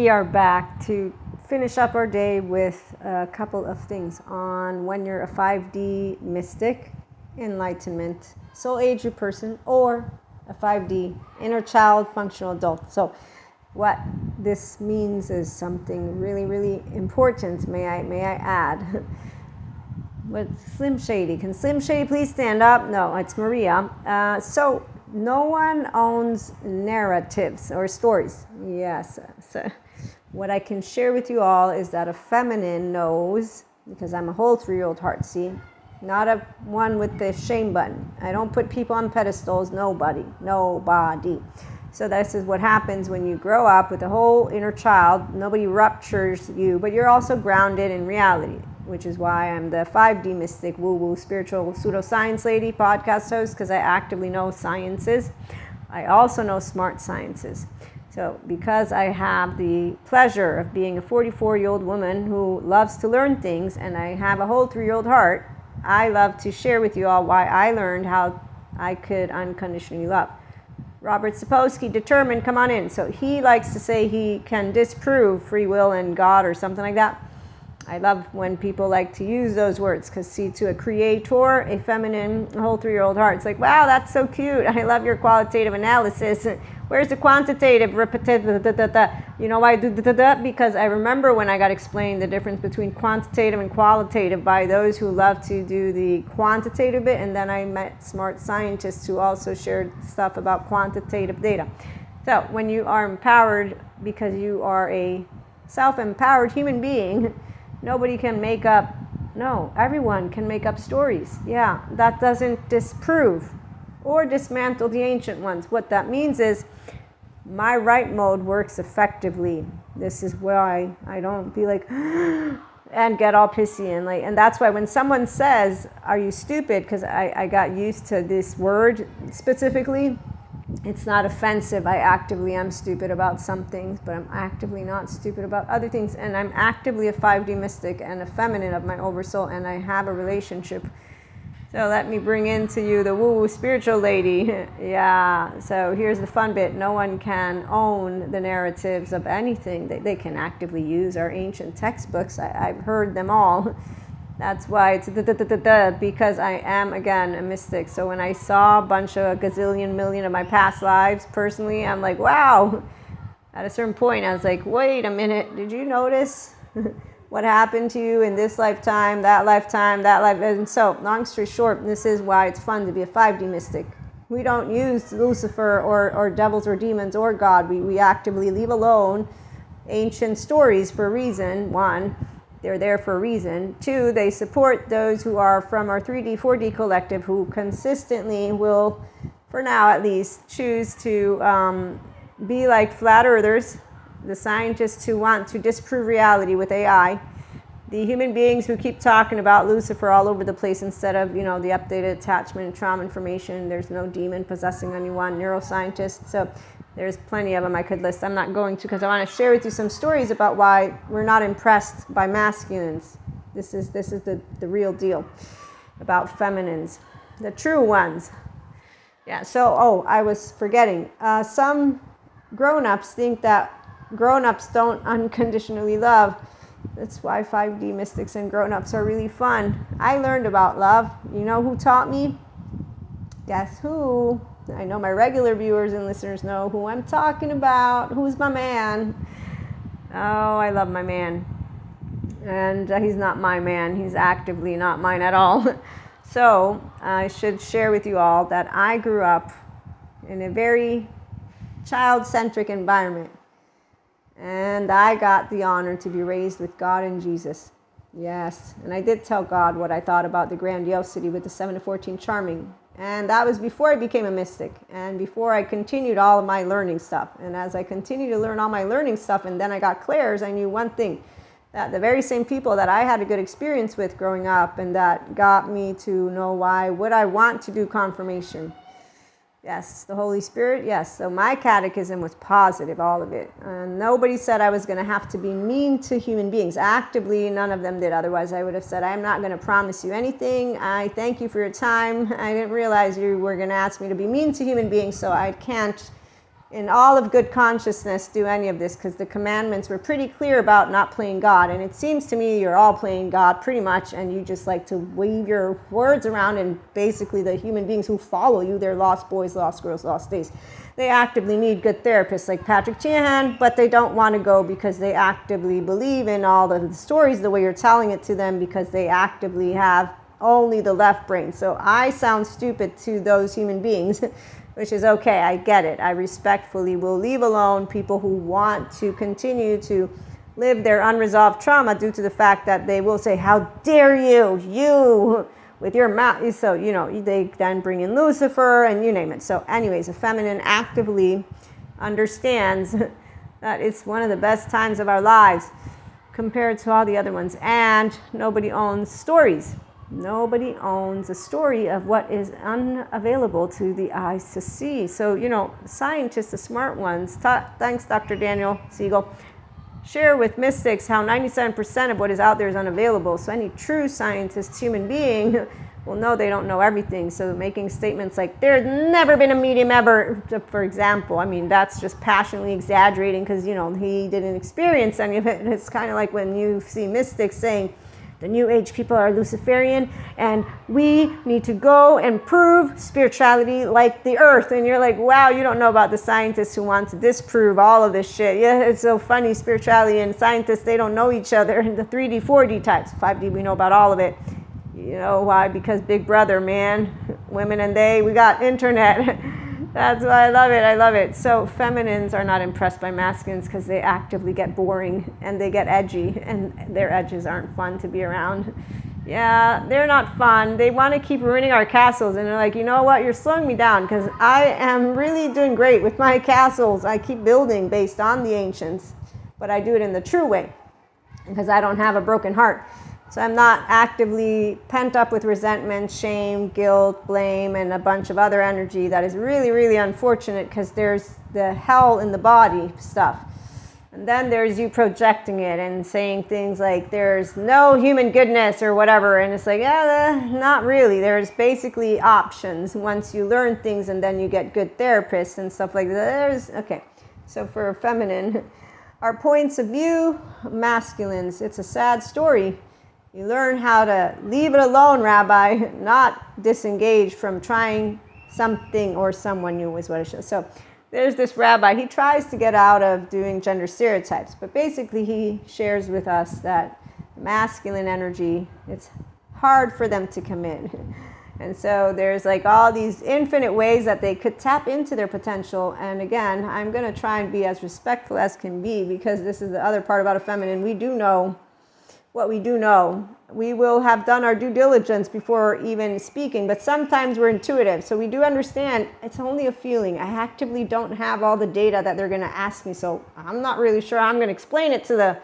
we are back to finish up our day with a couple of things on when you're a 5D mystic, enlightenment, soul age person, or a 5D inner child functional adult. So what this means is something really, really important, may I add. But Slim Shady, can Slim Shady please stand up? No, it's Maria. So no one owns narratives or stories. Yes. So what I can share with you all is that a feminine knows, because I'm a whole 3-year-old heart, see? Not a one with the shame button. I don't put people on pedestals. Nobody. So this is what happens when you grow up with a whole inner child. Nobody ruptures you, but you're also grounded in reality, which is why I'm the 5D mystic, woo-woo, spiritual pseudoscience lady podcast host, because I actively know sciences. I also know smart sciences. So because I have the pleasure of being a 44-year-old woman who loves to learn things, and I have a whole 3-year-old heart, I love to share with you all why I learned how I could unconditionally love. Robert Sapolsky, determined, come on in. So he likes to say he can disprove free will and God or something like that. I love when people like to use those words, because see, to a creator, a feminine, a whole 3-year-old heart, it's like, wow, that's so cute. I love your qualitative analysis. Where's the quantitative, repetitive, You know why I do because I remember when I got explained the difference between quantitative and qualitative by those who love to do the quantitative bit, and then I met smart scientists who also shared stuff about quantitative data. So when you are empowered because you are a self-empowered human being, nobody can make up, no, everyone can make up stories. Yeah, that doesn't disprove or dismantle the ancient ones. What that means is my right mode works effectively. This is why I don't be like, and get all pissy and like, and that's why when someone says, are you stupid? Because I got used to this word specifically. It's not offensive. I actively am stupid about some things, but I'm actively not stupid about other things. And I'm actively a 5D mystic and a feminine of my oversoul, and I have a relationship. So let me bring into you the woo-woo spiritual lady. Yeah, so here's the fun bit. No one can own the narratives of anything. They can actively use our ancient textbooks. I've heard them all. That's why it's because I am, again, a mystic. So when I saw a bunch of gazillion million of my past lives, personally, I'm like, wow. At a certain point, I was like, wait a minute, did you notice what happened to you in this lifetime, that life? And so, long story short, this is why it's fun to be a 5D mystic. We don't use Lucifer or devils or demons or God. We actively leave alone ancient stories for a reason. One, they're there for a reason. Two, they support those who are from our 3D, 4D collective who consistently will, for now at least, choose to be like flat earthers, the scientists who want to disprove reality with AI, the human beings who keep talking about Lucifer all over the place instead of, the updated attachment and trauma information. There's no demon possessing anyone, neuroscientists. So there's plenty of them I could list. I'm not going to, because I want to share with you some stories about why we're not impressed by masculines. This is the real deal about feminines, the true ones. Yeah, so, I was forgetting. Some grown-ups think that grown-ups don't unconditionally love. That's why 5D mystics and grown-ups are really fun. I learned about love. You know who taught me? Guess who? I know my regular viewers and listeners know who I'm talking about. Who's my man? Oh, I love my man. And he's not my man. He's actively not mine at all. So I should share with you all that I grew up in a very child-centric environment. And I got the honor to be raised with God and Jesus. Yes. And I did tell God what I thought about the grandiosity with the 7 to 14 charming. And that was before I became a mystic and before I continued all of my learning stuff. And as I continued to learn all my learning stuff and then I got clairs, I knew one thing, that the very same people that I had a good experience with growing up and that got me to know why would I want to do confirmation. Yes, the Holy Spirit, yes. So my catechism was positive, all of it. And nobody said I was going to have to be mean to human beings. Actively, none of them did. Otherwise, I would have said, I'm not going to promise you anything. I thank you for your time. I didn't realize you were going to ask me to be mean to human beings, so I can't in all of good consciousness do any of this, because the commandments were pretty clear about not playing God. And it seems to me you're all playing God pretty much, and you just like to weave your words around, and basically the human beings who follow you, they're lost boys, lost girls, lost days. They actively need good therapists like Patrick Sheehan, but they don't want to go because they actively believe in all the stories the way you're telling it to them, because they actively have only the left brain. So I sound stupid to those human beings, which is okay. I get it. I respectfully will leave alone people who want to continue to live their unresolved trauma due to the fact that they will say, how dare you, with your mouth. So, they then bring in Lucifer and you name it. So anyways, a feminine actively understands that it's one of the best times of our lives compared to all the other ones. And nobody owns stories. Nobody owns a story of what is unavailable to the eyes to see. So, scientists, the smart ones, thanks Dr. Daniel Siegel, share with mystics how 97% of what is out there is unavailable. So any true scientist, human being, will know they don't know everything. So making statements like, there's never been a medium ever, for example, that's just passionately exaggerating because, he didn't experience any of it. And it's kind of like when you see mystics saying, the New Age people are Luciferian, and we need to go and prove spirituality like the earth. And you're like, wow, you don't know about the scientists who want to disprove all of this shit. Yeah, it's so funny. Spirituality and scientists, they don't know each other. The 3D, 4D types. 5D, we know about all of it. You know why? Because Big Brother, man. Women and they, we got internet. That's why I love it. I love it. So feminines are not impressed by masculines because they actively get boring and they get edgy, and their edges aren't fun to be around. Yeah, they're not fun. They want to keep ruining our castles, and they're like, you know what? You're slowing me down because I am really doing great with my castles. I keep building based on the ancients, but I do it in the true way because I don't have a broken heart. So I'm not actively pent up with resentment, shame, guilt, blame, and a bunch of other energy that is really, really unfortunate because there's the hell in the body stuff. And then there's you projecting it and saying things like there's no human goodness or whatever. And it's like, yeah, not really. There's basically options once you learn things and then you get good therapists and stuff like that. Okay. So for feminine, our points of view, masculines, it's a sad story. You learn how to leave it alone, Rabbi, not disengage from trying something or someone new is what it shows. So there's this rabbi, he tries to get out of doing gender stereotypes, but basically he shares with us that masculine energy, it's hard for them to come in. And so there's like all these infinite ways that they could tap into their potential. And again, I'm going to try and be as respectful as can be because this is the other part about a feminine. We do know what we do know. We will have done our due diligence before even speaking, but sometimes we're intuitive. So we do understand it's only a feeling. I actively don't have all the data that they're going to ask me. So I'm not really sure I'm going to explain it to the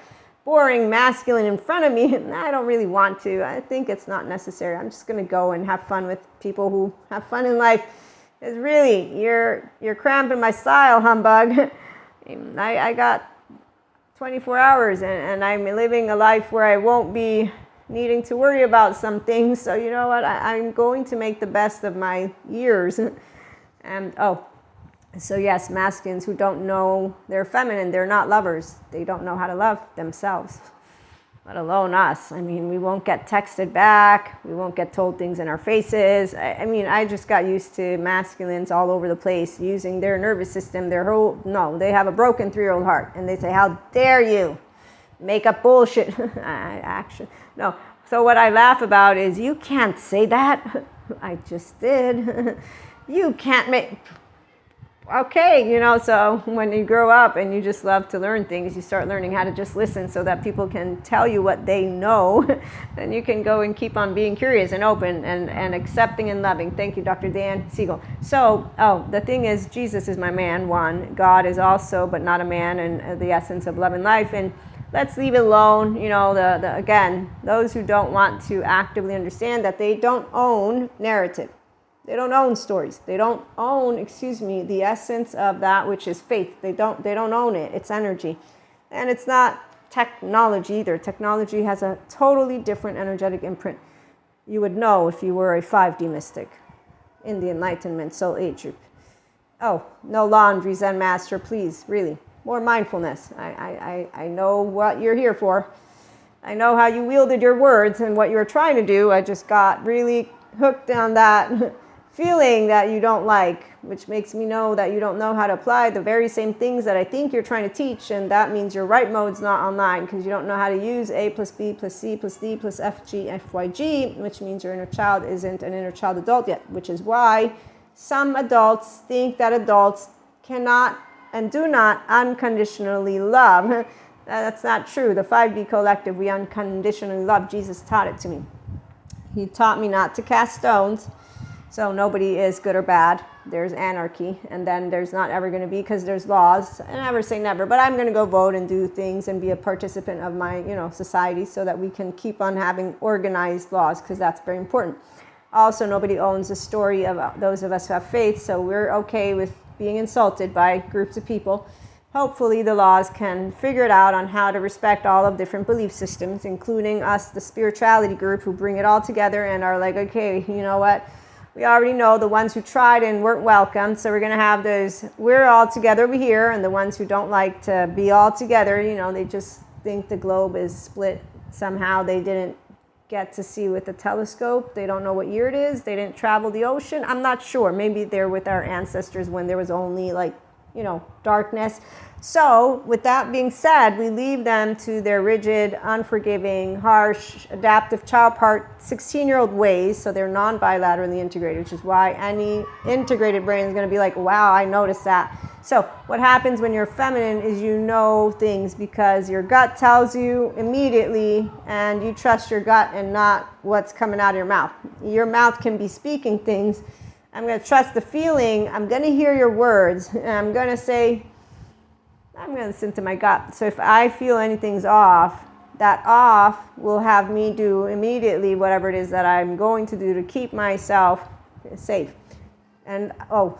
boring masculine in front of me. I don't really want to. I think it's not necessary. I'm just going to go and have fun with people who have fun in life. It's really, you're cramping my style, humbug. I got 24 hours and I'm living a life where I won't be needing to worry about some things. So you know what? I'm going to make the best of my years. And so yes, masculines who don't know they're feminine, they're not lovers. They don't know how to love themselves, let alone us. We won't get texted back. We won't get told things in our faces. I just got used to masculines all over the place using their nervous system, they have a broken 3-year-old heart. And they say, how dare you make up bullshit. No. So what I laugh about is, you can't say that. I just did. You can't make... Okay, so when you grow up and you just love to learn things, you start learning how to just listen so that people can tell you what they know. Then you can go and keep on being curious and open and accepting and loving. Thank you, Dr. Dan Siegel. So, the thing is, Jesus is my man, one. God is also, but not a man, and the essence of love and life. And let's leave it alone. Again, those who don't want to actively understand that they don't own narrative. They don't own stories. They don't own, the essence of that which is faith. They don't own it. It's energy. And it's not technology either. Technology has a totally different energetic imprint. You would know if you were a 5D mystic in the Enlightenment Soul Age group. Oh, no laundry, Zen Master, please, really. More mindfulness. I know what you're here for. I know how you wielded your words and what you were trying to do. I just got really hooked on that feeling that you don't like, which makes me know that you don't know how to apply the very same things that I think you're trying to teach. And that means your right mode's not online because you don't know how to use A plus B plus C plus D plus FG, FYG, which means your inner child isn't an inner child adult yet, which is why some adults think that adults cannot and do not unconditionally love. That's not true. The 5D collective, we unconditionally love. Jesus taught it to me. He taught me not to cast stones. So nobody is good or bad. There's anarchy. And then there's not ever going to be, because there's laws. I never say never, but I'm going to go vote and do things and be a participant of my, society so that we can keep on having organized laws, because that's very important. Also, nobody owns the story of those of us who have faith, so we're okay with being insulted by groups of people. Hopefully the laws can figure it out on how to respect all of different belief systems, including us, the spirituality group, who bring it all together and are like, okay, you know what? We already know the ones who tried and weren't welcome, so we're going to have those, we're all together over here, and the ones who don't like to be all together, they just think the globe is split somehow. They didn't get to see with the telescope. They don't know what year it is. They didn't travel the ocean. I'm not sure. Maybe they're with our ancestors when there was only darkness. So with that being said, we leave them to their rigid, unforgiving, harsh, adaptive child part 16-year-old ways. So they're non-bilaterally integrated, which is why any integrated brain is going to be like, wow, I noticed that. So what happens when you're feminine is you know things because your gut tells you immediately, and you trust your gut and not what's coming out of your mouth. Your mouth can be speaking things. I'm going to trust the feeling. I'm going to hear your words, and I'm going to listen to my gut. So if I feel anything's off, that off will have me do immediately whatever it is that I'm going to do to keep myself safe. And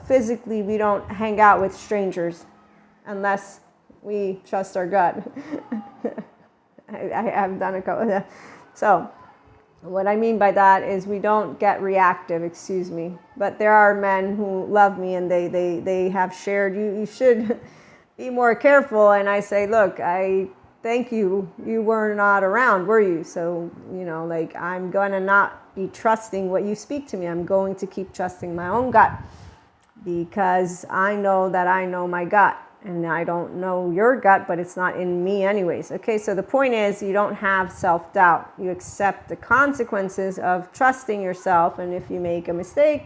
physically, we don't hang out with strangers unless we trust our gut. I have done a couple of that. So what I mean by that is we don't get reactive, but there are men who love me, and they have shared, you should be more careful. And I say, look, I thank you. You were not around, were you? So, I'm going to not be trusting what you speak to me. I'm going to keep trusting my own gut, because I know that I know my gut, and I don't know your gut, but it's not in me anyways. Okay, so the point is, you don't have self-doubt. You accept the consequences of trusting yourself, and if you make a mistake,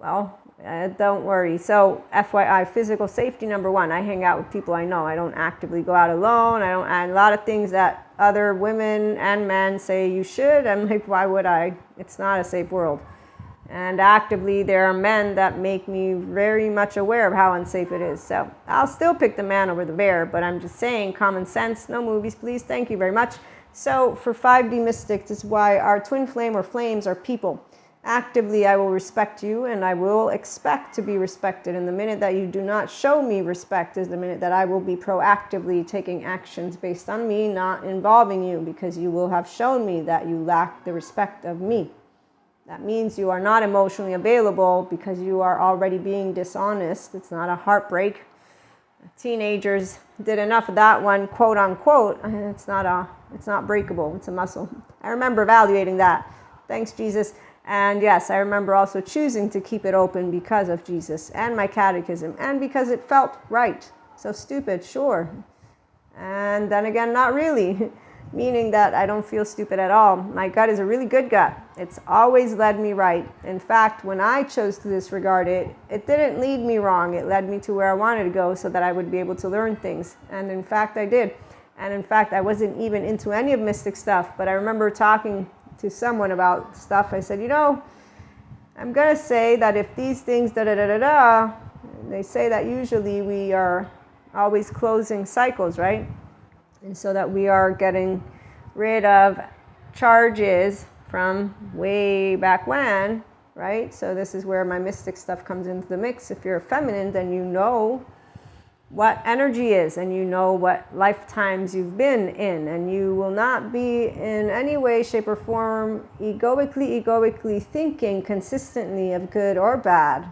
don't worry. So FYI, physical safety number one. I hang out with people I know. I don't actively go out alone. A lot of things that other women and men say you should, I'm like, why would I? It's not a safe world. And actively, there are men that make me very much aware of how unsafe it is. So I'll still pick the man over the bear, but I'm just saying, common sense, no movies, please. Thank you very much. So for 5D mystics, this is why our twin flame or flames are people. Actively, I will respect you, and I will expect to be respected. And the minute that you do not show me respect is the minute that I will be proactively taking actions based on me not involving you, because you will have shown me that you lack the respect of me. That means you are not emotionally available because you are already being dishonest. It's not a heartbreak. Teenagers did enough of that one, quote unquote. It's not breakable. It's a muscle. I remember evaluating that. Thanks, Jesus. And yes, I remember also choosing to keep it open because of Jesus and my catechism, and because it felt right. So stupid, sure. And then again, not really. Meaning that I don't feel stupid at all. My gut is a really good gut. It's always led me right. In fact, when I chose to disregard it, it didn't lead me wrong. It led me to where I wanted to go so that I would be able to learn things. And in fact, I did. And in fact, I wasn't even into any of mystic stuff, but I remember talking to someone about stuff. I said, I'm going to say that if these things, they say that usually we are always closing cycles, right? And so that we are getting rid of charges from way back when, right? So this is where my mystic stuff comes into the mix. If you're a feminine, then you know what energy is, and you know what lifetimes you've been in, and you will not be in any way, shape, or form egoically thinking consistently of good or bad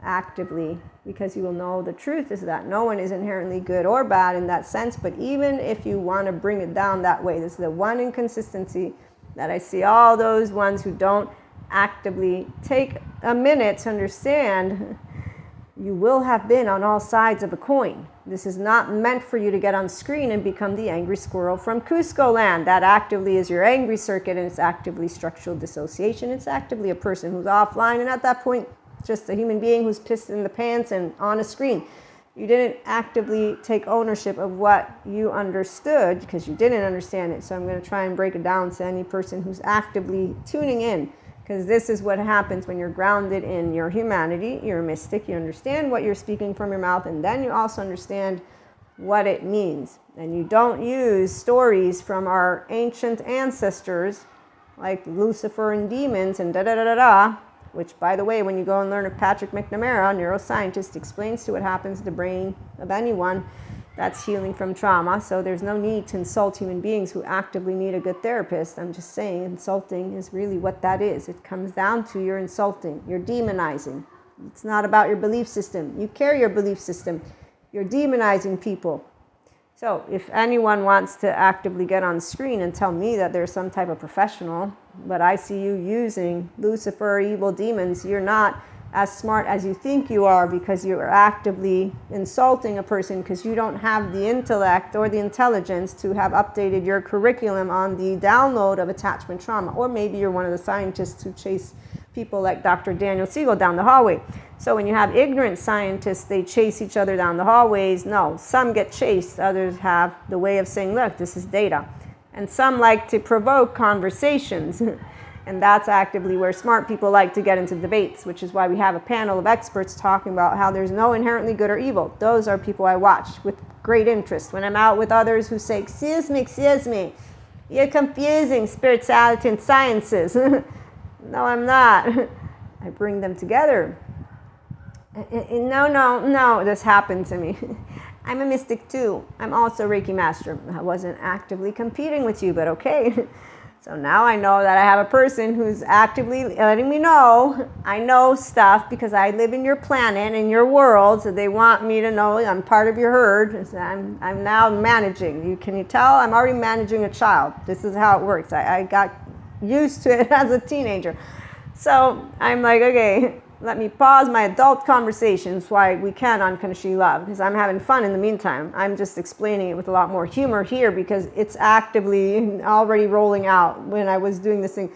actively. because you will know the truth is that no one is inherently good or bad in that sense. But even if you want to bring it down that way, this is the one inconsistency that I see all those ones who don't actively take a minute to understand. You will have been on all sides of a coin. This is not meant for you to get on screen and become the angry squirrel from Cusco land. That actively is your angry circuit, and it's actively structural dissociation. It's actively a person who's offline, and at that point, just a human being who's pissed in the pants and on a screen. You didn't actively take ownership of what you understood because you didn't understand it. So I'm going to try and break it down to any person who's actively tuning in. Because this is what happens when you're grounded in your humanity, you're a mystic, you understand what you're speaking from your mouth, and then you also understand what it means. And you don't use stories from our ancient ancestors, like Lucifer and demons and da-da-da-da-da, which, by the way, when you go and learn of Patrick McNamara, a neuroscientist, explains to what happens to the brain of anyone that's healing from trauma. So there's no need to insult human beings who actively need a good therapist. I'm just saying insulting is really what that is. It comes down to you're insulting, you're demonizing. It's not about your belief system. You carry your belief system. You're demonizing people. So if anyone wants to actively get on screen and tell me that there's some type of professional, but I see you using Lucifer, evil demons, you're not as smart as you think you are, because you are actively insulting a person because you don't have the intellect or the intelligence to have updated your curriculum on the download of attachment trauma. Or maybe you're one of the scientists who chase people like Dr. Daniel Siegel down the hallway. So when you have ignorant scientists, they chase each other down the hallways. No, some get chased. Others have the way of saying, look, this is data. And some like to provoke conversations. And that's actively where smart people like to get into debates, which is why we have a panel of experts talking about how there's no inherently good or evil. Those are people I watch with great interest. When I'm out with others who say, excuse me, you're confusing spirituality and sciences. No, I'm not. I bring them together. No, this happened to me. I'm a mystic too. I'm also a Reiki master. I wasn't actively competing with you, but okay. So now I know that I have a person who's actively letting me know I know stuff because I live in your planet, in your world, so they want me to know I'm part of your herd. So I'm now managing. Can you tell? I'm already managing a child. This is how it works. I got used to it as a teenager. So I'm like, okay, let me pause my adult conversations while we can on Kanshi Love, because I'm having fun in the meantime. I'm just explaining it with a lot more humor here because it's actively already rolling out when I was doing this thing.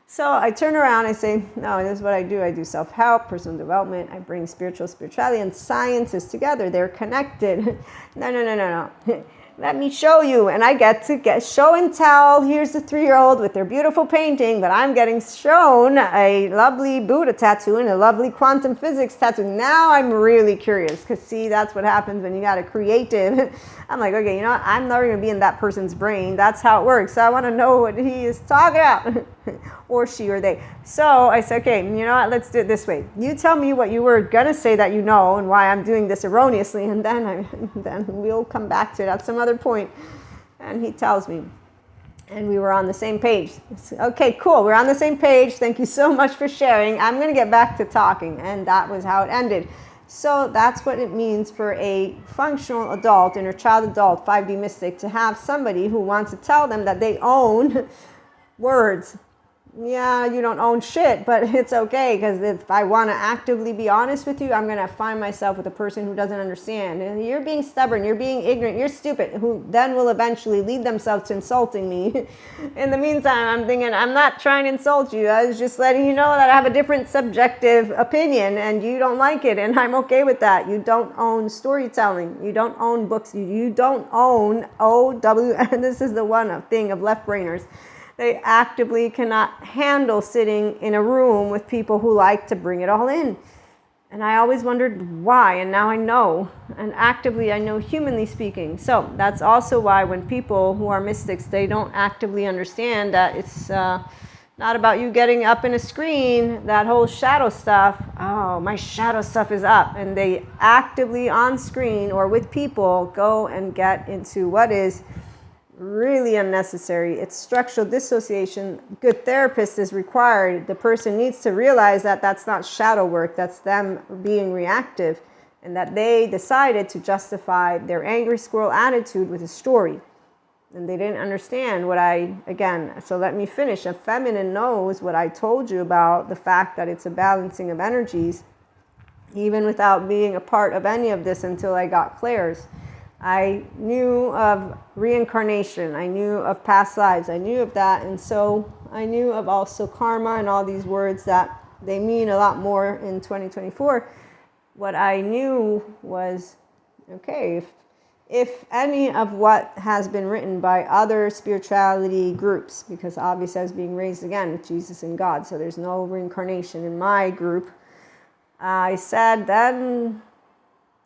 So I turn around, I say, no, this is what I do. I do self-help, personal development. I bring spirituality and sciences together. They're connected. No. Let me show you. And I get to show and tell. Here's the 3-year-old with their beautiful painting, but I'm getting shown a lovely Buddha tattoo and a lovely quantum physics tattoo. Now I'm really curious, because see, that's what happens when you got a creative. I'm like, okay, you know what? I'm never going to be in that person's brain. That's how it works. So I want to know what he is talking about, or she or they. So I said, okay, you know what? Let's do it this way. You tell me what you were going to say that you know and why I'm doing this erroneously, and then we'll come back to it at some other point. And he tells me, and we were on the same page. Okay, cool. We're on the same page. Thank you so much for sharing. I'm going to get back to talking. And that was how it ended. So that's what it means for a functional adult, inner child adult, 5D mystic, to have somebody who wants to tell them that they own words. Yeah, you don't own shit, but it's okay, because if I want to actively be honest with you, I'm going to find myself with a person who doesn't understand. And you're being stubborn, you're being ignorant, you're stupid, who then will eventually lead themselves to insulting me. In the meantime, I'm thinking, I'm not trying to insult you. I was just letting you know that I have a different subjective opinion and you don't like it, and I'm okay with that. You don't own storytelling. You don't own books. You don't own OW. And this is the one thing of left-brainers. They actively cannot handle sitting in a room with people who like to bring it all in. And I always wondered why, and now I know. And actively, I know, humanly speaking. So that's also why when people who are mystics, they don't actively understand that it's not about you getting up in a screen, that whole shadow stuff. Oh, my shadow stuff is up. And they actively on screen or with people go and get into what is really unnecessary. It's structural dissociation. Good therapist is required. The person needs to realize that that's not shadow work. That's them being reactive. and that they decided to justify their angry squirrel attitude with a story. And they didn't understand so let me finish. A feminine knows what I told you about the fact that it's a balancing of energies, even without being a part of any of this until I got clairs. I knew of reincarnation, I knew of past lives, I knew of that, and so I knew of also karma and all these words that they mean a lot more in 2024. What I knew was, okay, if any of what has been written by other spirituality groups, because obviously I was being raised again with Jesus and God, so there's no reincarnation in my group, I said then,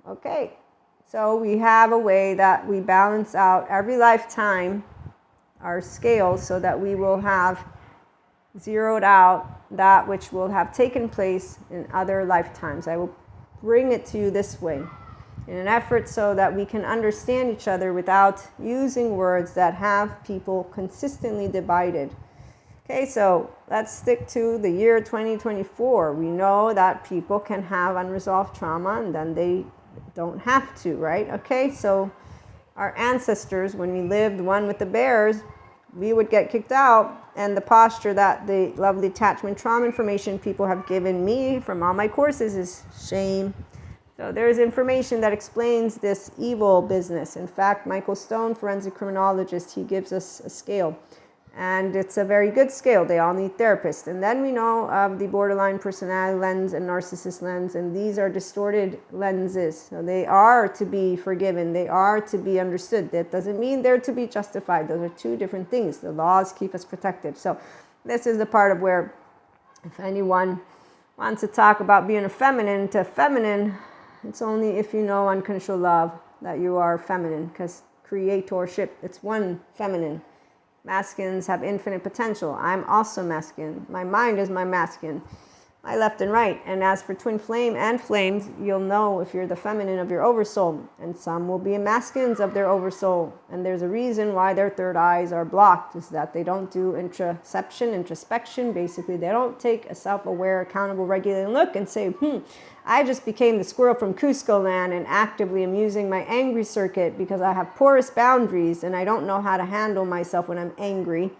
okay, so we have a way that we balance out every lifetime our scales so that we will have zeroed out that which will have taken place in other lifetimes. I will bring it to you this way in an effort so that we can understand each other without using words that have people consistently divided. Okay, so let's stick to the year 2024. We know that people can have unresolved trauma and then they don't have to, right? Okay, so our ancestors, when we lived one with the bears, we would get kicked out, and the posture that the lovely attachment trauma information people have given me from all my courses is shame. So there's information that explains this evil business. In fact, Michael Stone, forensic criminologist, he gives us a scale. And it's a very good scale. They all need therapists. And then we know of the borderline personality lens and narcissist lens. And these are distorted lenses. So they are to be forgiven. They are to be understood. That doesn't mean they're to be justified. Those are two different things. The laws keep us protected. So this is the part of where if anyone wants to talk about being a feminine to feminine, it's only if you know unconditional love that you are feminine. Because creatorship, it's one feminine. Masculines have infinite potential. I'm also masculine. My mind is my masculine. My left and right. And as for twin flame and flames, you'll know if you're the feminine of your oversoul. And some will be masculines of their oversoul. And there's a reason why their third eyes are blocked, is that they don't do introspection. Basically, they don't take a self-aware, accountable, regulating look and say, I just became the squirrel from Cusco land and actively am using my angry circuit because I have porous boundaries and I don't know how to handle myself when I'm angry.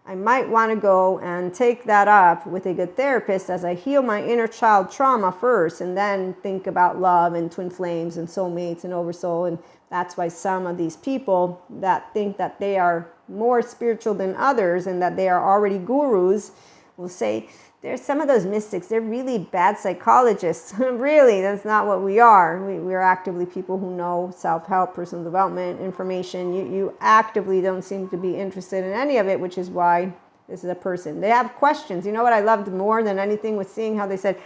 I might want to go and take that up with a good therapist as I heal my inner child trauma first, and then think about love and twin flames and soulmates and oversoul. And that's why some of these people that think that they are more spiritual than others and that they are already gurus will say, there's some of those mystics, they're really bad psychologists. Really, that's not what we are. We're actively people who know self-help, personal development, information. You actively don't seem to be interested in any of it, which is why this is a person. They have questions. You know what I loved more than anything was seeing how they said,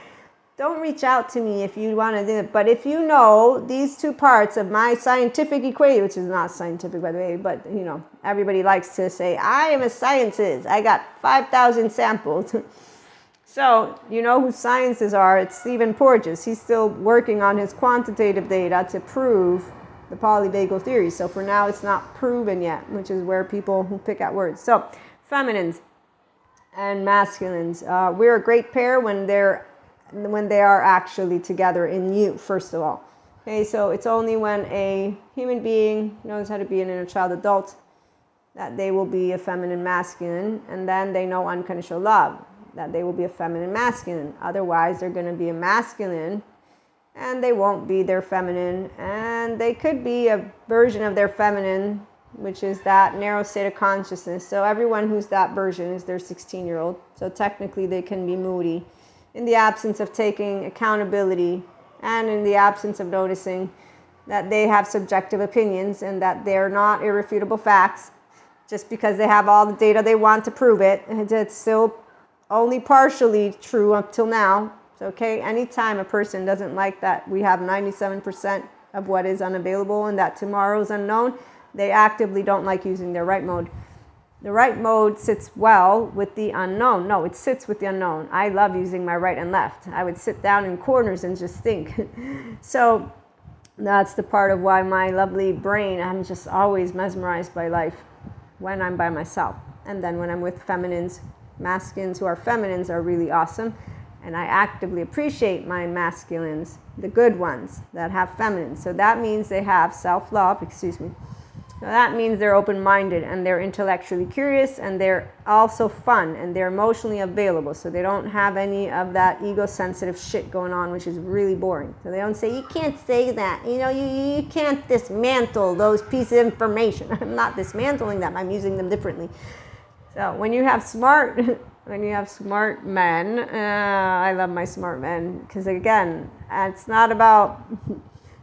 don't reach out to me if you want to do it, but if you know these two parts of my scientific equation, which is not scientific by the way, but you know, everybody likes to say, I am a scientist. I got 5,000 samples. So, you know who sciences are? It's Stephen Porges. He's still working on his quantitative data to prove the polyvagal theory. So for now, it's not proven yet, which is where people who pick at words. So, feminines and masculines. We're a great pair when they are actually together in you, first of all. Okay, so it's only when a human being knows how to be an inner child adult that they will be a feminine masculine, and then they know unconditional love, that they will be a feminine masculine. Otherwise, they're going to be a masculine and they won't be their feminine. And they could be a version of their feminine, which is that narrow state of consciousness. So everyone who's that version is their 16-year-old. So technically they can be moody in the absence of taking accountability and in the absence of noticing that they have subjective opinions and that they're not irrefutable facts just because they have all the data they want to prove it. And it's still only partially true up till now. So, okay, anytime a person doesn't like that we have 97% of what is unavailable and that tomorrow is unknown, they actively don't like using their right mode. The right mode sits well with the unknown. No, it sits with the unknown. I love using my right and left. I would sit down in corners and just think. So that's the part of why my lovely brain, I'm just always mesmerized by life when I'm by myself. And then when I'm with feminines, masculines who are feminines are really awesome. And I actively appreciate my masculines, the good ones that have feminine. So that means they have self-love, So that means they're open-minded and they're intellectually curious and they're also fun and they're emotionally available. So they don't have any of that ego-sensitive shit going on, which is really boring. So they don't say, you can't say that. You can't dismantle those pieces of information. I'm not dismantling them. I'm using them differently. So when you have smart men, I love my smart men because, again, it's not about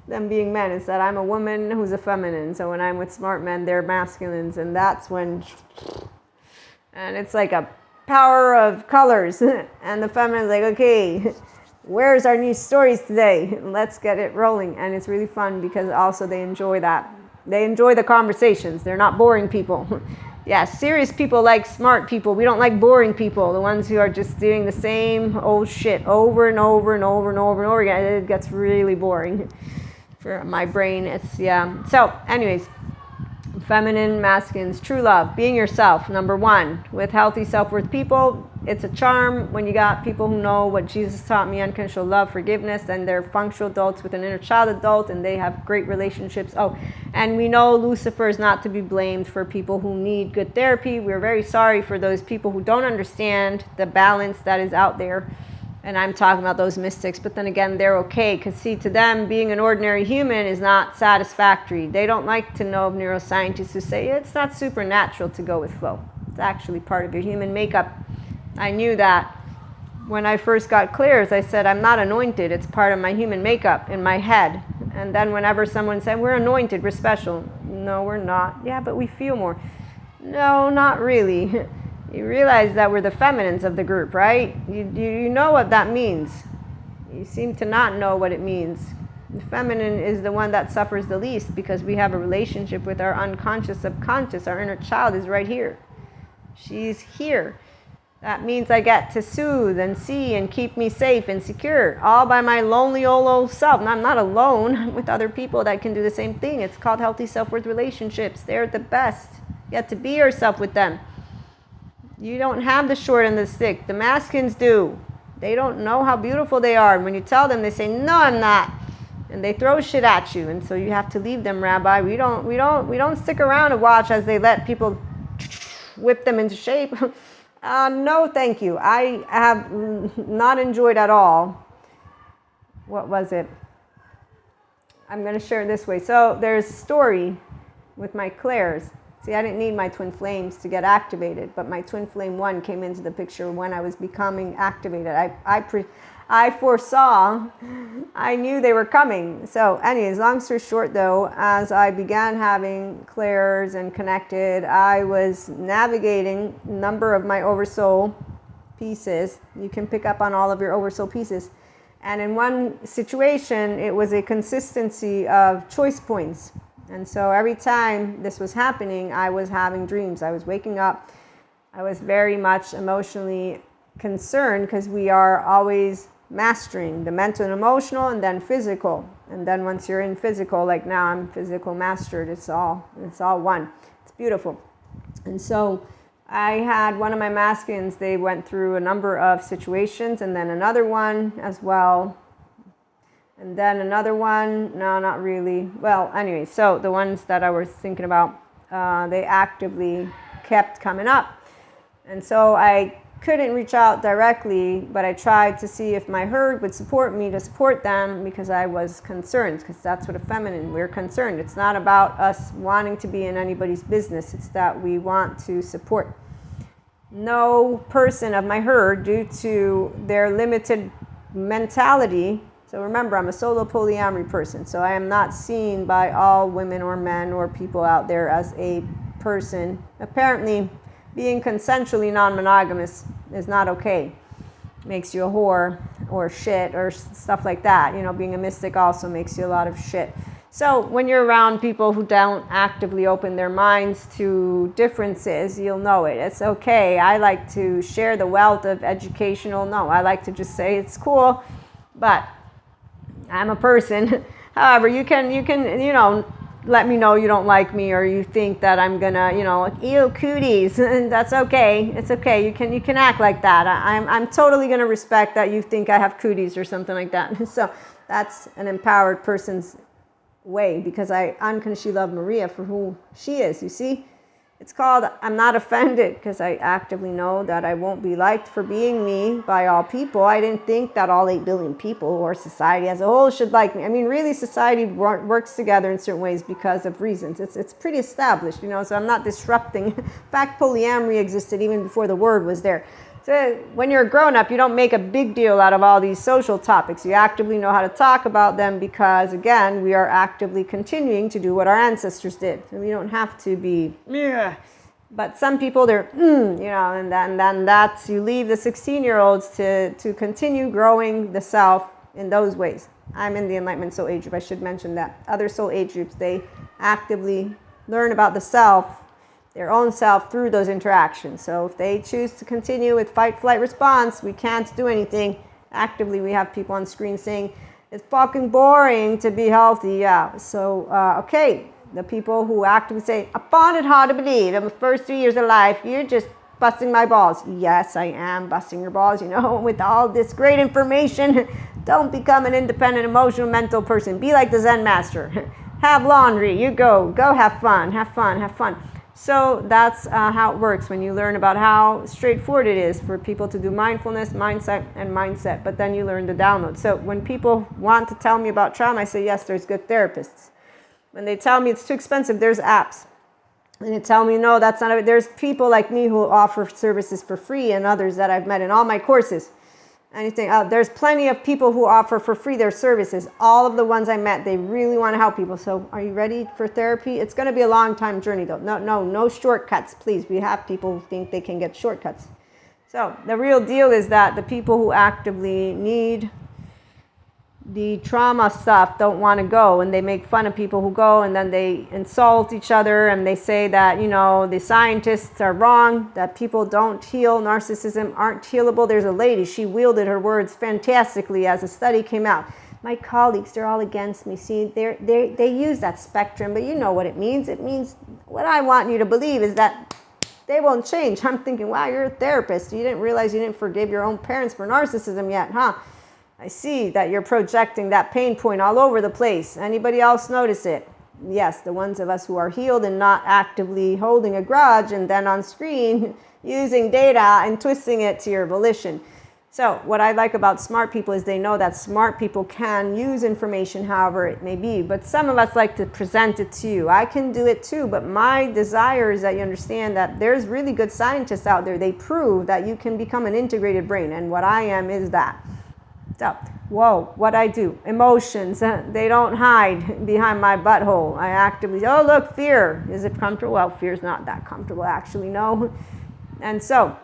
them being men. It's that I'm a woman who's a feminine. So when I'm with smart men, they're masculines. And that's when, and it's like a power of colors. And the feminine's like, okay, where's our news stories today? Let's get it rolling. And it's really fun because also they enjoy that. They enjoy the conversations. They're not boring people. Yeah, serious people like smart people. We don't like boring people. The ones who are just doing the same old shit over and over and over and over and over again. It gets really boring for my brain. So anyways, feminine, masculines, true love, being yourself, number one. With healthy self-worth people, it's a charm when you got people who know what Jesus taught me, unconditional love, forgiveness, and they're functional adults with an inner child adult, and they have great relationships. Oh, and we know Lucifer is not to be blamed for people who need good therapy. We're very sorry for those people who don't understand the balance that is out there. And I'm talking about those mystics, but then again, they're okay. Because see, to them, being an ordinary human is not satisfactory. They don't like to know of neuroscientists who say it's not supernatural to go with flow. It's actually part of your human makeup. I knew that when I first got clairs. I said, I'm not anointed. It's part of my human makeup in my head. And then whenever someone said, we're anointed, we're special. No, we're not. Yeah, but we feel more. No, not really. You realize that we're the feminines of the group, right? You know what that means. You seem to not know what it means. The feminine is the one that suffers the least because we have a relationship with our unconscious, subconscious. Our inner child is right here. She's here. That means I get to soothe and see and keep me safe and secure, all by my lonely old self. And I'm not alone. I'm with other people that can do the same thing. It's called healthy self-worth relationships. They're the best. You have to be yourself with them. You don't have the short and the stick. The masculines do. They don't know how beautiful they are. And when you tell them, they say, no, I'm not. And they throw shit at you. And so you have to leave them, Rabbi. We don't stick around and watch as they let people whip them into shape. No, thank you. I have not enjoyed at all. What was it? I'm going to share it this way. So there's a story with my clairs. See, I didn't need my twin flames to get activated, but my twin flame one came into the picture when I was becoming activated. I foresaw, I knew they were coming. So anyways, long story short though, as I began having clairs and connected, I was navigating a number of my oversoul pieces. You can pick up on all of your oversoul pieces. And in one situation, it was a consistency of choice points. And so every time this was happening, I was having dreams. I was waking up. I was very much emotionally concerned because we are always mastering the mental and emotional and then physical. And then once you're in physical, like now I'm physical mastered, it's all one. It's beautiful. And so I had one of my masculines, they went through a number of situations and then another one as well. And then another one, no, not really. Well, anyway, so the ones that I was thinking about, they actively kept coming up. And so I couldn't reach out directly, but I tried to see if my herd would support me to support them because I was concerned, because that's what a feminine, we're concerned. It's not about us wanting to be in anybody's business. It's that we want to support. No person of my herd, due to their limited mentality. So remember, I'm a solo polyamory person, so I am not seen by all women or men or people out there as a person. Apparently, being consensually non-monogamous is not okay. Makes you a whore or shit or stuff like that. You know, being a mystic also makes you a lot of shit. So when you're around people who don't actively open their minds to differences, you'll know it. It's okay. I like to share the wealth of educational. No, I like to just say it's cool, but I'm a person. However, you can, let me know you don't like me, or you think that I'm gonna, like, ew, cooties. That's okay. It's okay. You can act like that. I'm totally gonna respect that you think I have cooties or something like that. So that's an empowered person's way, because I unconsciously love Maria for who she is. You see, it's called I'm not offended, because I actively know that I won't be liked for being me by all people. I didn't think that all 8 billion people, or society as a whole, should like me. I mean, really, society works together in certain ways because of reasons. It's pretty established, so I'm not disrupting. In fact, polyamory existed even before the word was there. So when you're a grown-up, you don't make a big deal out of all these social topics. You actively know how to talk about them because, again, we are actively continuing to do what our ancestors did. And we don't have to be, yeah. But some people, they're, and then that's, you leave the 16-year-olds to continue growing the self in those ways. I'm in the Enlightenment Soul Age group. I should mention that. Other soul age groups, they actively learn about the self, their own self, through those interactions. So if they choose to continue with fight, flight, response, we can't do anything. Actively, we have people on screen saying, it's fucking boring to be healthy. Yeah. So, okay. The people who actively say, I find it hard to believe in the first 3 years of life, you're just busting my balls. Yes, I am busting your balls, with all this great information. Don't become an independent, emotional, mental person. Be like the Zen master. Have laundry. You go have fun. Have fun. Have fun. So that's how it works when you learn about how straightforward it is for people to do mindfulness, mindset, but then you learn the download. So when people want to tell me about trauma, I say, yes, there's good therapists. When they tell me it's too expensive, there's apps. And they tell me, no, that's not it. There's people like me who offer services for free, and others that I've met in all my courses. Anything. There's plenty of people who offer for free their services. All of the ones I met, they really want to help people. So are you ready for therapy? It's going to be a long time journey though. No shortcuts, please. We have people who think they can get shortcuts. So the real deal is that the people who actively need the trauma stuff don't want to go, and they make fun of people who go, and then they insult each other, and they say that, the scientists are wrong, that people don't heal, narcissism aren't healable. There's a lady, she wielded her words fantastically as a study came out. My colleagues, they're all against me. See, they use that spectrum, but you know what it means. It means what I want you to believe is that they won't change. I'm thinking, wow, you're a therapist. You didn't realize you didn't forgive your own parents for narcissism yet, huh? I see that you're projecting that pain point all over the place. Anybody else notice it? Yes, the ones of us who are healed and not actively holding a grudge and then on screen using data and twisting it to your volition. So what I like about smart people is they know that smart people can use information however it may be. But some of us like to present it to you. I can do it too, but my desire is that you understand that there's really good scientists out there. They prove that you can become an integrated brain, and what I am is that. So, whoa, what I do. Emotions, they don't hide behind my butthole. I actively, oh, look, fear. Is it comfortable? Well, fear's not that comfortable, actually, no. And so,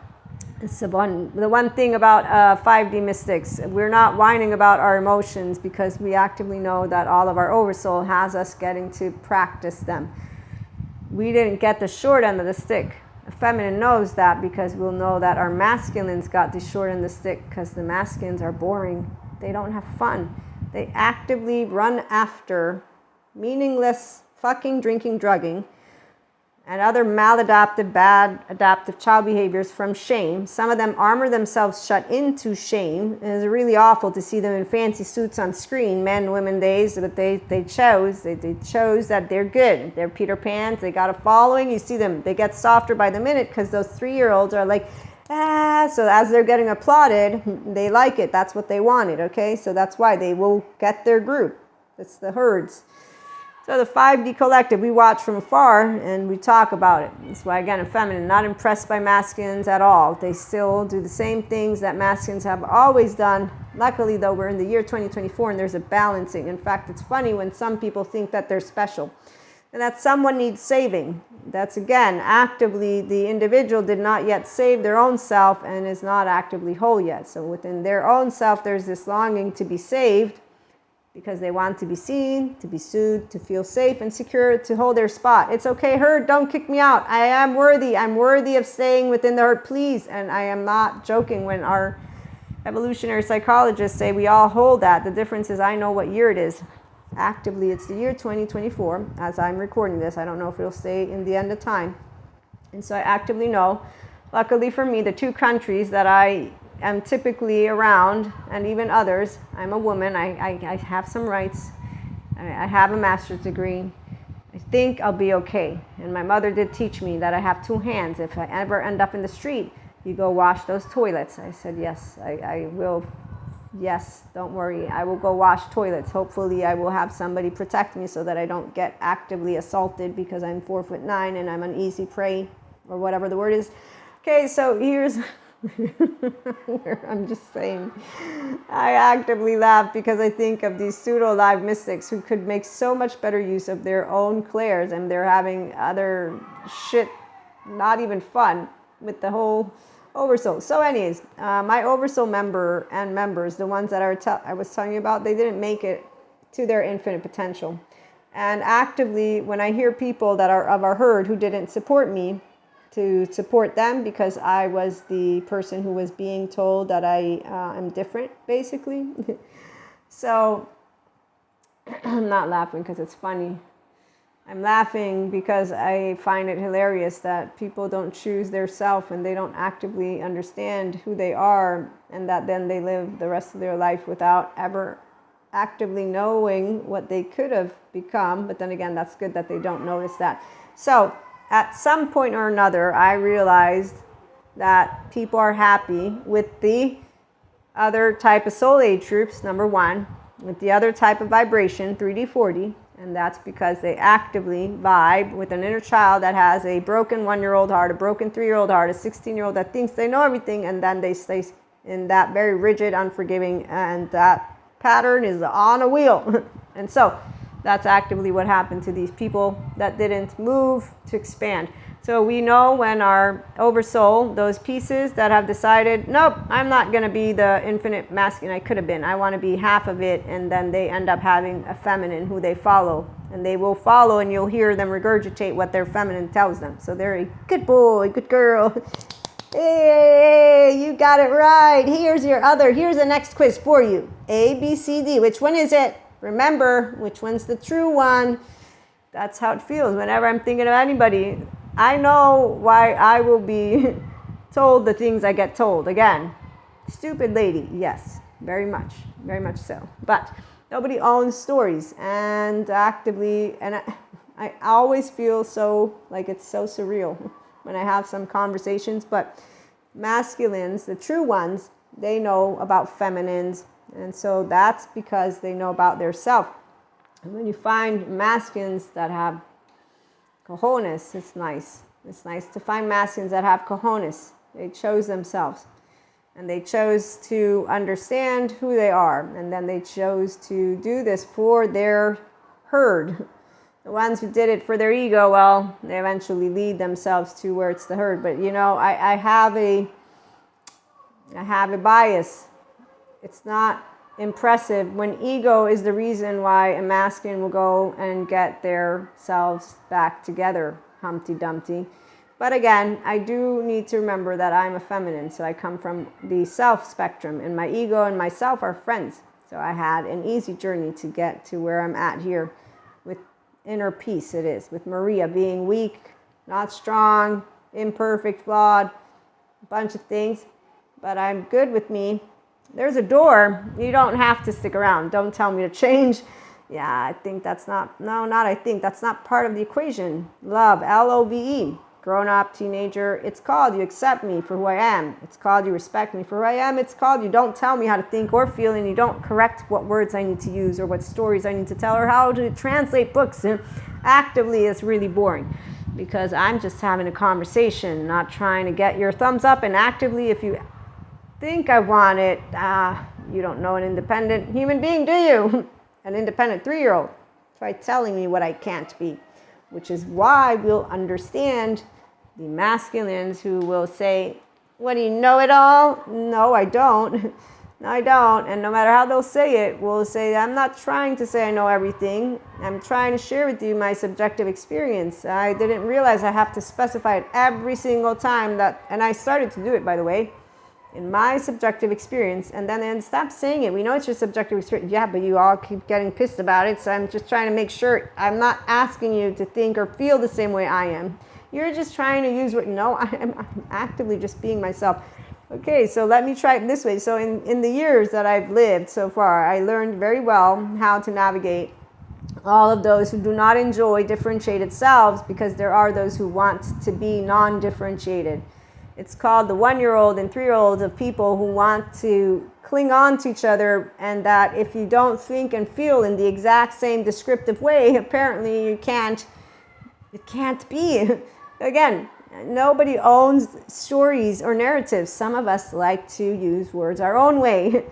it's the one thing about 5D mystics. We're not whining about our emotions because we actively know that all of our oversoul has us getting to practice them. We didn't get the short end of the stick. A feminine knows that because we'll know that our masculines got the short end of the stick because the masculines are boring. They don't have fun. They actively run after meaningless fucking drinking, drugging, and other maladaptive, bad adaptive child behaviors from shame. Some of them armor themselves shut into shame. And it's really awful to see them in fancy suits on screen, men and women days, but they chose that they're good. They're Peter Pans, they got a following. You see them, they get softer by the minute because those 3-year-olds are like, so as they're getting applauded, they like it. That's what they wanted, okay? So that's why they will get their group. It's the herds. So the 5D collective, we watch from afar and we talk about it. That's why, again, a feminine, not impressed by masculines at all. They still do the same things that masculines have always done. Luckily, though, we're in the year 2024 and there's a balancing. In fact, it's funny when some people think that they're special and that someone needs saving. That's, again, actively the individual did not yet save their own self and is not actively whole yet. So within their own self, there's this longing to be saved, because they want to be seen, to be soothed, to feel safe and secure, to hold their spot. It's okay, herd, don't kick me out. I am worthy. I'm worthy of staying within the herd, please. And I am not joking when our evolutionary psychologists say we all hold that. The difference is I know what year it is. actively, it's the year 2024 as I'm recording this. I don't know if it'll stay in the end of time. And so I actively know, luckily for me, the two countries that I am typically around, and even others, I'm a woman, I have some rights, I have a master's degree, I think I'll be okay. And my mother did teach me that I have two hands. If I ever end up in the street, you go wash those toilets. I said, yes, I will. Yes, don't worry. I will go wash toilets. Hopefully I will have somebody protect me so that I don't get actively assaulted because I'm 4'9" and I'm an easy prey or whatever the word is. Okay, so here's, I'm just saying, I actively laugh because I think of these pseudo-live mystics who could make so much better use of their own clairs, and they're having other shit, not even fun, with the whole oversoul. So anyways, my oversoul members, the ones that I was telling you about, they didn't make it to their infinite potential. And actively, when I hear people that are of our herd who didn't support me, to support them because I was the person who was being told that I am different, basically. So I'm not laughing because it's funny. I'm laughing because I find it hilarious that people don't choose their self and they don't actively understand who they are, and that then they live the rest of their life without ever actively knowing what they could have become. But then again, that's good that they don't notice that. So at some point or another, I realized that people are happy with the other type of soul age groups, number one, with the other type of vibration, 3D40, and that's because they actively vibe with an inner child that has a broken 1-year-old heart, a broken 3-year-old heart, a 16-year-old that thinks they know everything, and then they stay in that very rigid, unforgiving, and that pattern is on a wheel. And so that's actively what happened to these people that didn't move to expand. So we know when our oversoul, those pieces that have decided, nope, I'm not going to be the infinite masculine I could have been. I want to be half of it. And then they end up having a feminine who they follow. And they will follow, and you'll hear them regurgitate what their feminine tells them. So they're a good boy, good girl. Hey, you got it right. Here's the next quiz for you. A, B, C, D. Which one is it? Remember, which one's the true one? That's how it feels whenever I'm thinking of anybody. I know why I will be told the things I get told. Again, stupid lady. Yes, very much so. But nobody owns stories, and actively, and I always feel so, like it's so surreal when I have some conversations. But masculines, the true ones, they know about feminines. And so that's because they know about their self. And when you find masculines that have cojones, it's nice. It's nice to find masculines that have cojones. They chose themselves. And they chose to understand who they are. And then they chose to do this for their herd. The ones who did it for their ego, well, they eventually lead themselves to where it's the herd. But you know, I have a bias. It's not impressive when ego is the reason why a masculine will go and get their selves back together, Humpty Dumpty. But again, I do need to remember that I'm a feminine, so I come from the self spectrum, and my ego and myself are friends. So I had an easy journey to get to where I'm at here with inner peace. It is with Maria being weak, not strong, imperfect, flawed, a bunch of things, but I'm good with me. There's a door. You don't have to stick around. Don't tell me to change. Yeah, I think that's not, no, not I think. That's not part of the equation. Love, L-O-V-E. Grown up, teenager. It's called you accept me for who I am. It's called you respect me for who I am. It's called you don't tell me how to think or feel, and you don't correct what words I need to use or what stories I need to tell or how to translate books. And actively, it's really boring because I'm just having a conversation, not trying to get your thumbs up. And actively, if you think I want it, you don't know an independent human being, do you? An independent 3-year-old. Try telling me what I can't be, which is why we'll understand the masculines who will say, what, do you know it all? No, I don't. No, I don't. And no matter how they'll say it, we'll say, I'm not trying to say I know everything. I'm trying to share with you my subjective experience. I didn't realize I have to specify it every single time that, and I started to do it, by the way. in my subjective experience. And then stop saying it. We know it's your subjective experience. Yeah, but you all keep getting pissed about it. So I'm just trying to make sure I'm not asking you to think or feel the same way I am. You're just trying to use what, no, I'm actively just being myself. Okay, so let me try it this way. So in the years that I've lived so far, I learned very well how to navigate all of those who do not enjoy differentiated selves, because there are those who want to be non-differentiated. It's called the 1-year-old and 3-year-olds of people who want to cling on to each other, and that if you don't think and feel in the exact same descriptive way, apparently it can't be. Again, nobody owns stories or narratives. Some of us like to use words our own way.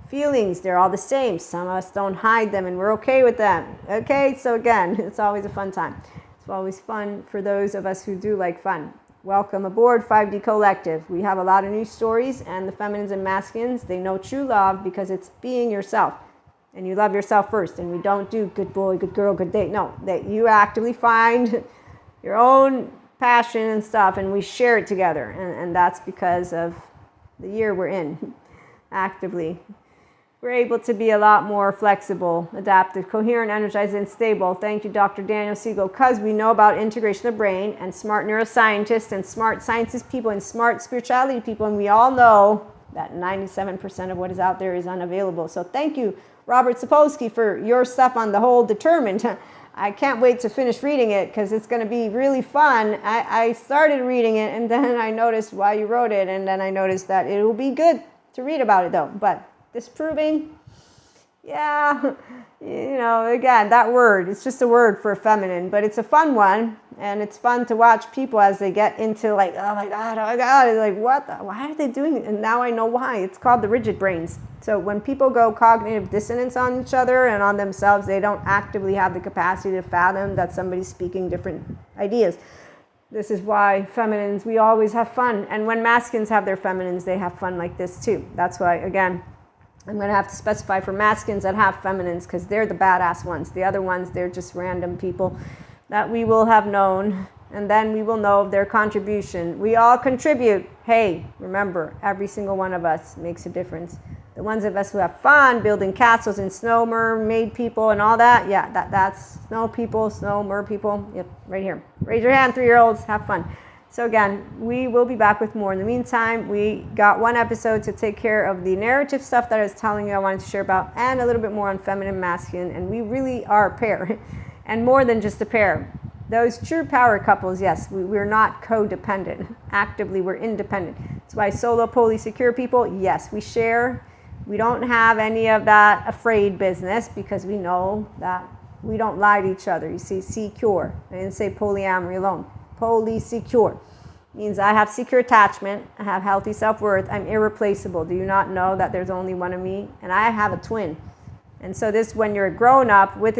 Feelings, they're all the same. Some of us don't hide them, and we're okay with them. Okay, so again, it's always a fun time. It's always fun for those of us who do like fun. Welcome aboard 5D Collective. We have a lot of new stories, and the feminines and masculines, they know true love because it's being yourself. And you love yourself first, and we don't do good boy, good girl, good date. No, that you actively find your own passion and stuff, and we share it together. And that's because of the year we're in. Actively, we're able to be a lot more flexible, adaptive, coherent, energized, and stable. Thank you, Dr. Daniel Siegel, because we know about integration of brain and smart neuroscientists and smart sciences people and smart spirituality people, and we all know that 97% of what is out there is unavailable. So thank you, Robert Sapolsky, for your stuff on the whole Determined. I can't wait to finish reading it because it's going to be really fun. I started reading it, and then I noticed why you wrote it, and then I noticed that it will be good to read about it, though. But disproving, yeah, again, that word, it's just a word for feminine, but it's a fun one, and it's fun to watch people as they get into like, oh my God, it's like, why are they doing it? And now I know why. It's called the rigid brains. So when people go cognitive dissonance on each other and on themselves, they don't actively have the capacity to fathom that somebody's speaking different ideas. This is why feminines, we always have fun. And when masculines have their feminines, they have fun like this too. That's why, again, I'm going to have to specify for masculines that have feminines, because they're the badass ones. The other ones, they're just random people that we will have known, and then we will know of their contribution. We all contribute. Hey, remember, every single one of us makes a difference. The ones of us who have fun building castles and snow mermaid people and all that, yeah, that's snow people, snow mer people. Yep, right here. Raise your hand, 3-year-olds, have fun. So again, we will be back with more. In the meantime, we got one episode to take care of the narrative stuff that I was telling you I wanted to share about, and a little bit more on feminine, masculine, and we really are a pair, and more than just a pair. Those true power couples, yes, we're not codependent. Actively, we're independent. That's why solo, poly, secure people, yes, we share. We don't have any of that afraid business, because we know that we don't lie to each other. You see, secure. I didn't say polyamory alone. Polysecure means I have secure attachment, I have healthy self-worth, I'm irreplaceable. Do you not know that there's only one of me? And I have a twin. And so this, when you're grown up with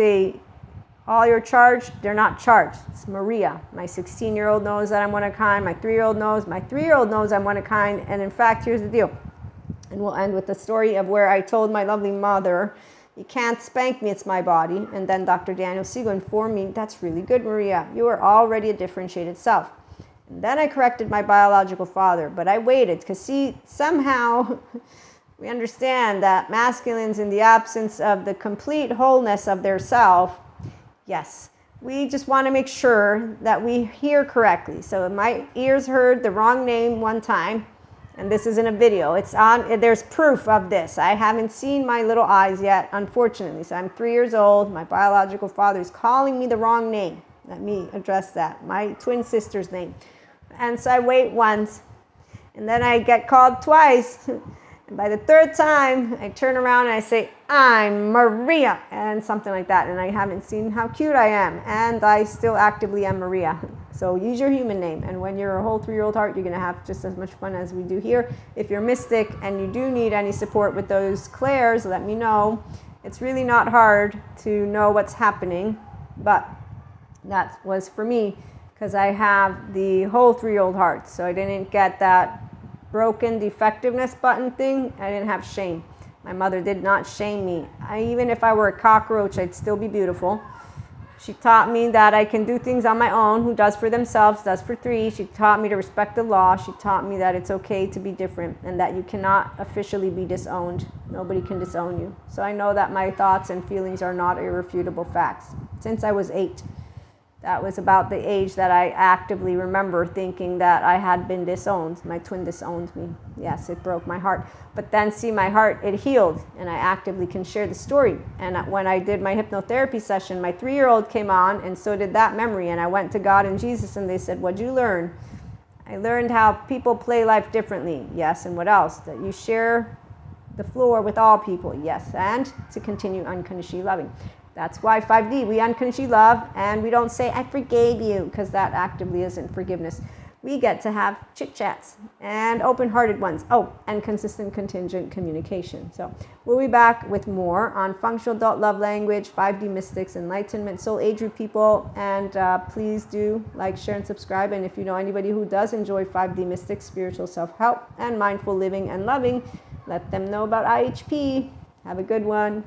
all your charged, they're not charged. It's Maria. My 16-year-old knows that I'm one of a kind. My 3-year-old knows. My 3-year-old knows I'm one of a kind. And in fact, here's the deal. And we'll end with the story of where I told my lovely mother, you can't spank me, it's my body. And then Dr. Daniel Siegel informed me, that's really good, Maria. You are already a differentiated self. And then I corrected my biological father, but I waited, because see, somehow we understand that masculines, in the absence of the complete wholeness of their self, yes, we just want to make sure that we hear correctly. So my ears heard the wrong name one time, and this isn't a video. It's on. There's proof of this. I haven't seen my little eyes yet, unfortunately. So I'm 3 years old. My biological father is calling me the wrong name. Let me address that. My twin sister's name. And so I wait once, and then I get called twice. And by the third time, I turn around and I say, I'm Maria, and something like that. And I haven't seen how cute I am. And I still actively am Maria. So use your human name. And when you're a whole 3-year-old heart, you're going to have just as much fun as we do here. If you're mystic and you do need any support with those clairs, let me know. It's really not hard to know what's happening. But that was for me, because I have the whole 3-year-old heart. So I didn't get that broken defectiveness button thing. I didn't have shame. My mother did not shame me. Even if I were a cockroach, I'd still be beautiful. She taught me that I can do things on my own. Who does for themselves, does for three. She taught me to respect the law. She taught me that it's okay to be different and that you cannot officially be disowned. Nobody can disown you. So I know that my thoughts and feelings are not irrefutable facts. Since I was 8, that was about the age that I actively remember thinking that I had been disowned. My twin disowned me. Yes, it broke my heart. But then, see, my heart, it healed, and I actively can share the story. And when I did my hypnotherapy session, my 3-year-old came on, and so did that memory. And I went to God and Jesus, and they said, "What'd you learn?" I learned how people play life differently. Yes, and what else? That you share the floor with all people. Yes, and to continue unconditionally loving. That's why 5D, we unconditionally love, and we don't say, "I forgave you," because that actively isn't forgiveness. We get to have chit-chats and open-hearted ones. Oh, and consistent contingent communication. So we'll be back with more on functional adult love language, 5D mystics, enlightenment, soul age group people. And please do like, share, and subscribe. And if you know anybody who does enjoy 5D mystics, spiritual self-help, and mindful living and loving, let them know about IHP. Have a good one.